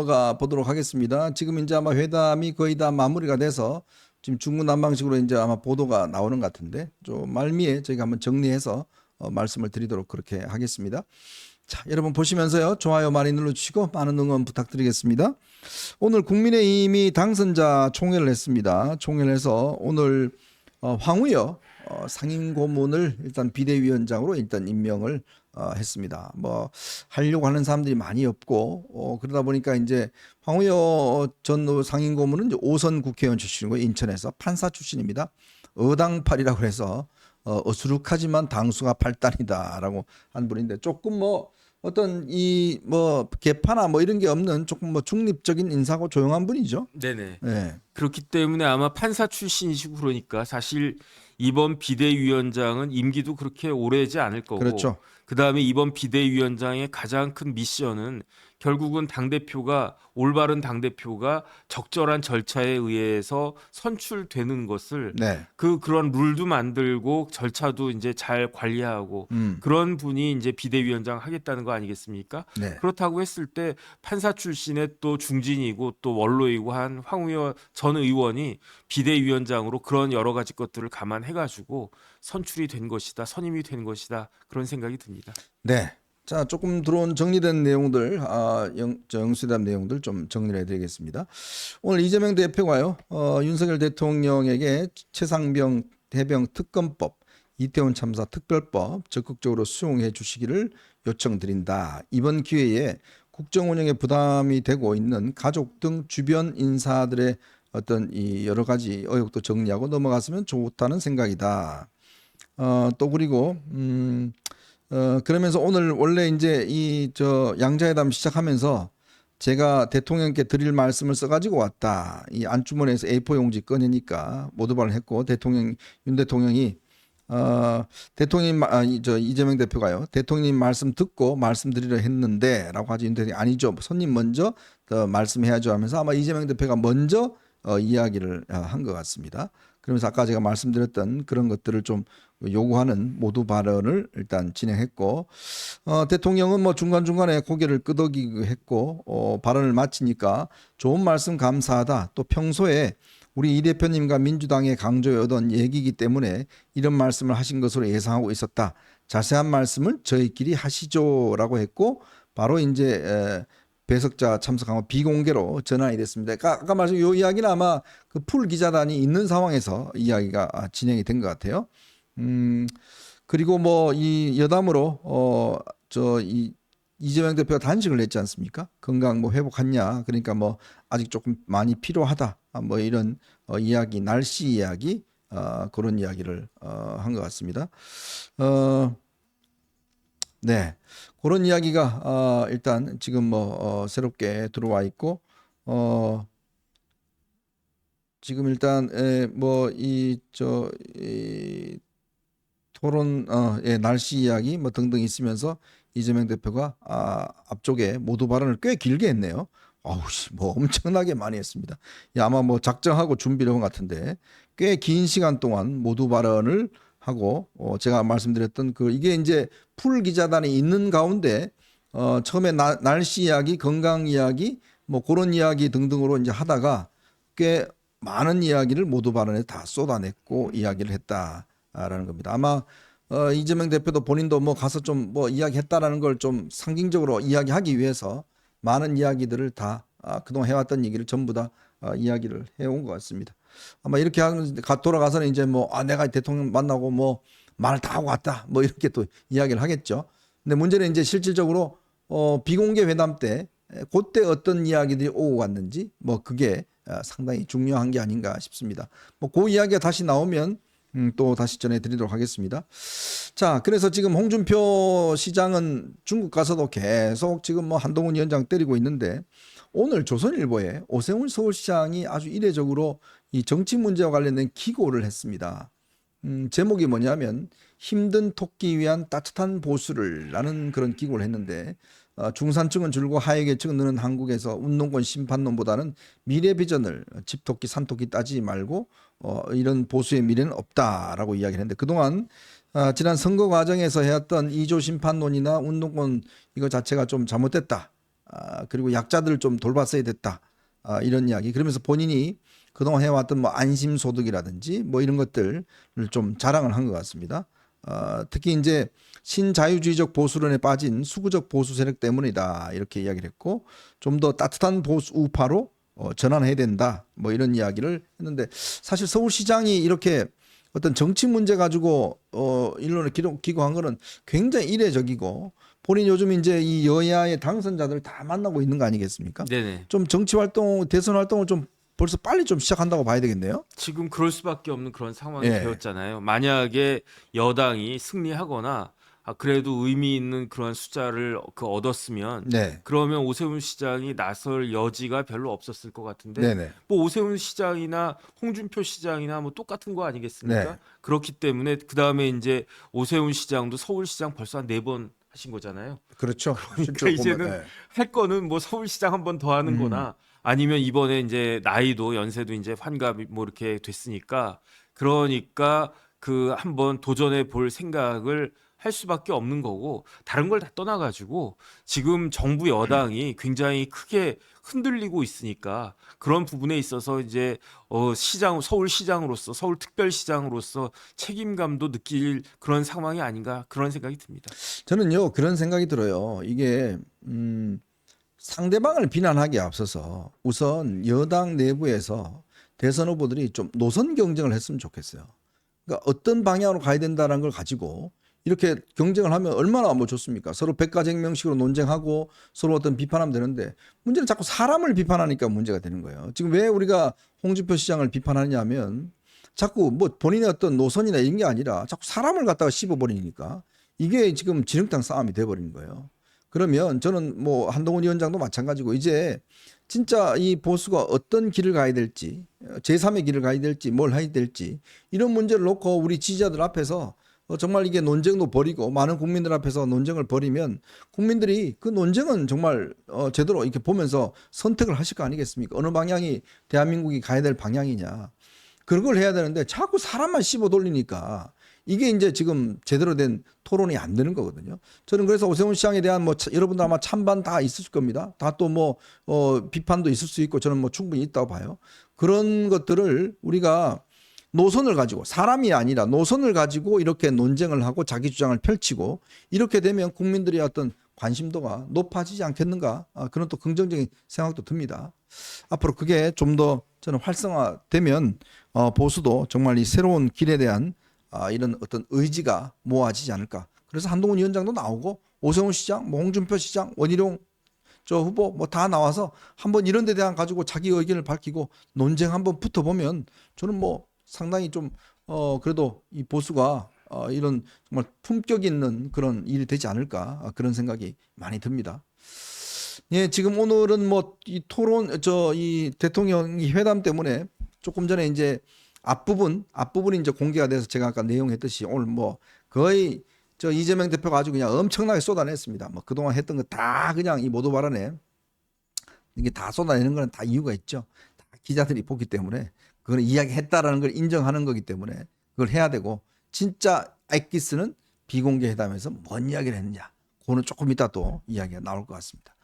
가 보도록 하겠습니다. 지금 이제 아마 회담이 거의 다 마무리가 돼서 지금 중구난방식으로 이제 아마 보도가 나오는 것 같은데 좀 말미에 저희가 한번 정리해서 말씀을 드리도록 그렇게 하겠습니다. 자, 여러분 보시면서요. 좋아요 많이 눌러주시고 많은 응원 부탁드리겠습니다. 오늘 국민의힘이 당선자 총회를 했습니다. 총회를 해서 오늘 황우여 상임고문을 일단 비대위원장으로 일단 임명을 했습니다. 뭐 하려고 하는 사람들이 많이 없고 그러다 보니까 이제 황우여 전 상임고문은 이제 5선 국회의원 출신이고 인천에서 판사 출신입니다. 어당팔이라고 해서 어수룩하지만 당수가 8단이다라고 한 분인데 조금 뭐 어떤 이 뭐 개파나 뭐 이런 게 없는 조금 뭐 중립적인 인사고 조용한 분이죠. 네네. 네. 그렇기 때문에 아마 판사 출신이시고 그러니까 사실 이번 비대위원장은 임기도 그렇게 오래지 않을 거고 그렇죠. 그다음에 이번 비대위원장의 가장 큰 미션은 결국은 당대표가 올바른 당대표가 적절한 절차에 의해서 선출되는 것을 네. 그런 룰도 만들고 절차도 이제 잘 관리하고 그런 분이 이제 비대위원장 하겠다는 거 아니겠습니까? 네. 그렇다고 했을 때 판사 출신의 또 중진이고 또 원로이고 한 황우여 전 의원이 비대위원장으로 그런 여러 가지 것들을 감안해가지고 선출이 된 것이다, 선임이 된 것이다 그런 생각이 듭니다. 네. 자, 조금 들어온 정리된 내용들, 영수회담 내용들 좀 정리를 해드리겠습니다. 오늘 이재명 대표가요, 윤석열 대통령에게 최상병 해병 특검법, 이태원 참사 특별법 적극적으로 수용해 주시기를 요청드린다. 이번 기회에 국정 운영에 부담이 되고 있는 가족 등 주변 인사들의 어떤 이 여러 가지 의혹도 정리하고 넘어갔으면 좋다는 생각이다. 또 그리고 그러면서 오늘 원래 이제 이 양자회담 시작하면서 제가 대통령께 드릴 말씀을 써가지고 왔다. 이 안주머니에서 A4 용지 꺼내니까 모두발을 했고 윤 대통령이 이재명 대표가요. 대통령님 말씀 듣고 말씀드리려 했는데라고 하지 윤 대통령이 아니죠. 손님 먼저 더 말씀해야죠 하면서 아마 이재명 대표가 먼저 이야기를 한 것 같습니다. 그러면서 아까 제가 말씀드렸던 그런 것들을 좀 요구하는 모두 발언을 일단 진행했고 대통령은 뭐 중간중간에 고개를 끄덕이고 했고 발언을 마치니까 좋은 말씀 감사하다. 또 평소에 우리 이 대표님과 민주당의 강조해 오던 얘기이기 때문에 이런 말씀을 하신 것으로 예상하고 있었다. 자세한 말씀을 저희끼리 하시죠라고 했고 바로 이제 배석자 참석하고 비공개로 전환이 됐습니다. 아까 말씀 요 이야기는 아마 그 풀 기자단이 있는 상황에서 이야기가 진행이 된 것 같아요. 그리고 뭐 이 여담으로 이재명 대표가 단식을 했지 않습니까? 건강 뭐 회복했냐? 그러니까 뭐 아직 조금 많이 필요하다. 뭐 이런 이야기, 날씨 이야기 그런 이야기를 한 것 같습니다. 네, 그런 이야기가 일단 지금 뭐 새롭게 들어와 있고 지금 일단 뭐 이 토론 날씨 이야기 뭐 등등 있으면서 이재명 대표가 앞쪽에 모두 발언을 꽤 길게 했네요. 뭐 엄청나게 많이 했습니다. 아마 뭐 작정하고 준비를 한 것 같은데 꽤 긴 시간 동안 모두 발언을 하고 제가 말씀드렸던 이게 이제 풀 기자단이 있는 가운데 처음에 날씨 이야기, 건강 이야기 뭐 그런 이야기 등등으로 이제 하다가 꽤 많은 이야기를 모두 발언에 다 쏟아냈고 이야기를 했다라는 겁니다. 아마 이재명 대표도 본인도 뭐 가서 좀 뭐 이야기했다라는 걸 좀 상징적으로 이야기하기 위해서 많은 이야기들을 다 그동안 해왔던 얘기를 전부 다 이야기를 해온 것 같습니다. 아마 이렇게 돌아가서는 이제 뭐 내가 대통령 만나고 뭐 말을 다 하고 왔다 뭐 이렇게 또 이야기를 하겠죠. 근데 문제는 이제 실질적으로 비공개 회담 때 그때 어떤 이야기들이 오고 갔는지 뭐 그게 상당히 중요한 게 아닌가 싶습니다. 뭐 그 이야기가 다시 나오면 또 다시 전해드리도록 하겠습니다. 자, 그래서 지금 홍준표 시장은 중국 가서도 계속 지금 뭐 한동훈 위원장 때리고 있는데 오늘 조선일보에 오세훈 서울시장이 아주 이례적으로 이 정치 문제와 관련된 기고를 했습니다. 제목이 뭐냐면 힘든 토끼 위한 따뜻한 보수를 라는 그런 기고를 했는데 중산층은 줄고 하위계층은 느는 한국에서 운동권 심판론보다는 미래 비전을 집토끼 산토끼 따지지 말고 이런 보수의 미래는 없다라고 이야기를 했는데 그동안 지난 선거 과정에서 해왔던 2조 심판론이나 운동권 이거 자체가 좀 잘못됐다. 그리고 약자들을 좀 돌봤어야 됐다. 이런 이야기. 그러면서 본인이 그동안 해왔던 뭐 안심소득이라든지 뭐 이런 것들을 좀 자랑을 한 것 같습니다. 특히 이제 신자유주의적 보수론에 빠진 수구적 보수 세력 때문이다 이렇게 이야기를 했고 좀 더 따뜻한 보수 우파로 전환해야 된다 뭐 이런 이야기를 했는데 사실 서울시장이 이렇게 어떤 정치 문제 가지고 일론에 기고한 거는 굉장히 이례적이고 본인 요즘 이제 이 여야의 당선자들 다 만나고 있는 거 아니겠습니까? 네네. 좀 정치 활동, 대선 활동을 좀 벌써 빨리 좀 시작한다고 봐야 되겠네요. 지금 그럴 수밖에 없는 그런 상황이 예. 되었잖아요. 만약에 여당이 승리하거나 그래도 의미 있는 그런 숫자를 얻었으면 네. 그러면 오세훈 시장이 나설 여지가 별로 없었을 것 같은데 네네. 뭐 오세훈 시장이나 홍준표 시장이나 뭐 똑같은 거 아니겠습니까? 네. 그렇기 때문에 그 다음에 이제 오세훈 시장도 서울시장 벌써 한 4번 하신 거잖아요. 그렇죠. 그러니까 실제로 보면, 이제는 예. 할 거는 뭐 서울시장 한 번 더 하는 거나 아니면 이번에 이제 나이도 연세도 이제 환갑이 뭐 이렇게 됐으니까 그러니까 그 한번 도전해 볼 생각을 할 수밖에 없는 거고 다른 걸 다 떠나가지고 지금 정부 여당이 굉장히 크게 흔들리고 있으니까 그런 부분에 있어서 이제 서울시장으로서 서울특별시장으로서 책임감도 느낄 그런 상황이 아닌가 그런 생각이 듭니다. 저는요 그런 생각이 들어요. 이게 상대방을 비난하기에 앞서서 우선 여당 내부에서 대선 후보들이 좀 노선 경쟁을 했으면 좋겠어요. 그러니까 어떤 방향으로 가야 된다는 걸 가지고 이렇게 경쟁을 하면 얼마나 뭐 좋습니까? 서로 백가쟁명식으로 논쟁하고 서로 어떤 비판하면 되는데 문제는 자꾸 사람을 비판하니까 문제가 되는 거예요. 지금 왜 우리가 홍준표 시장을 비판하느냐 하면 자꾸 뭐 본인의 어떤 노선이나 이런 게 아니라 자꾸 사람을 갖다가 씹어버리니까 이게 지금 진흙탕 싸움이 돼버리는 거예요. 그러면 저는 뭐 한동훈 위원장도 마찬가지고 이제 진짜 이 보수가 어떤 길을 가야 될지 제3의 길을 가야 될지 뭘 해야 될지 이런 문제를 놓고 우리 지지자들 앞에서 정말 이게 논쟁도 벌이고 많은 국민들 앞에서 논쟁을 벌이면 국민들이 그 논쟁은 정말 제대로 이렇게 보면서 선택을 하실 거 아니겠습니까? 어느 방향이 대한민국이 가야 될 방향이냐. 그런 걸 해야 되는데 자꾸 사람만 씹어 돌리니까 이게 이제 지금 제대로 된 토론이 안 되는 거거든요. 저는 그래서 오세훈 시장에 대한 뭐 여러분들 아마 찬반 다 있을 겁니다. 다 또 뭐 비판도 있을 수 있고 저는 뭐 충분히 있다고 봐요. 그런 것들을 우리가 노선을 가지고 사람이 아니라 노선을 가지고 이렇게 논쟁을 하고 자기 주장을 펼치고 이렇게 되면 국민들의 어떤 관심도가 높아지지 않겠는가 그런 또 긍정적인 생각도 듭니다. 앞으로 그게 좀 더 저는 활성화되면 보수도 정말 이 새로운 길에 대한 이런 어떤 의지가 모아지지 않을까. 그래서 한동훈 위원장도 나오고 오세훈 시장, 뭐 홍준표 시장, 원희룡 저 후보 뭐 다 나와서 한번 이런 데 대한 가지고 자기 의견을 밝히고 논쟁 한번 붙어보면 저는 뭐 상당히 좀 그래도 이 보수가 이런 정말 품격 있는 그런 일이 되지 않을까 그런 생각이 많이 듭니다. 예, 지금 오늘은 뭐 이 토론 이 대통령 회담 때문에 조금 전에 이제 앞부분이 이제 공개가 돼서 제가 아까 내용했듯이 오늘 뭐 거의 이재명 대표가 아주 그냥 엄청나게 쏟아냈습니다. 뭐 그동안 했던 거 다 그냥 이 모두 발언에 이게 다 쏟아내는 거는 다 이유가 있죠. 다 기자들이 보기 때문에 그걸 이야기했다라는 걸 인정하는 거기 때문에 그걸 해야 되고 진짜 엑기스는 비공개 회담에서 뭔 이야기를 했느냐. 그거는 조금 이따 또 이야기가 나올 것 같습니다.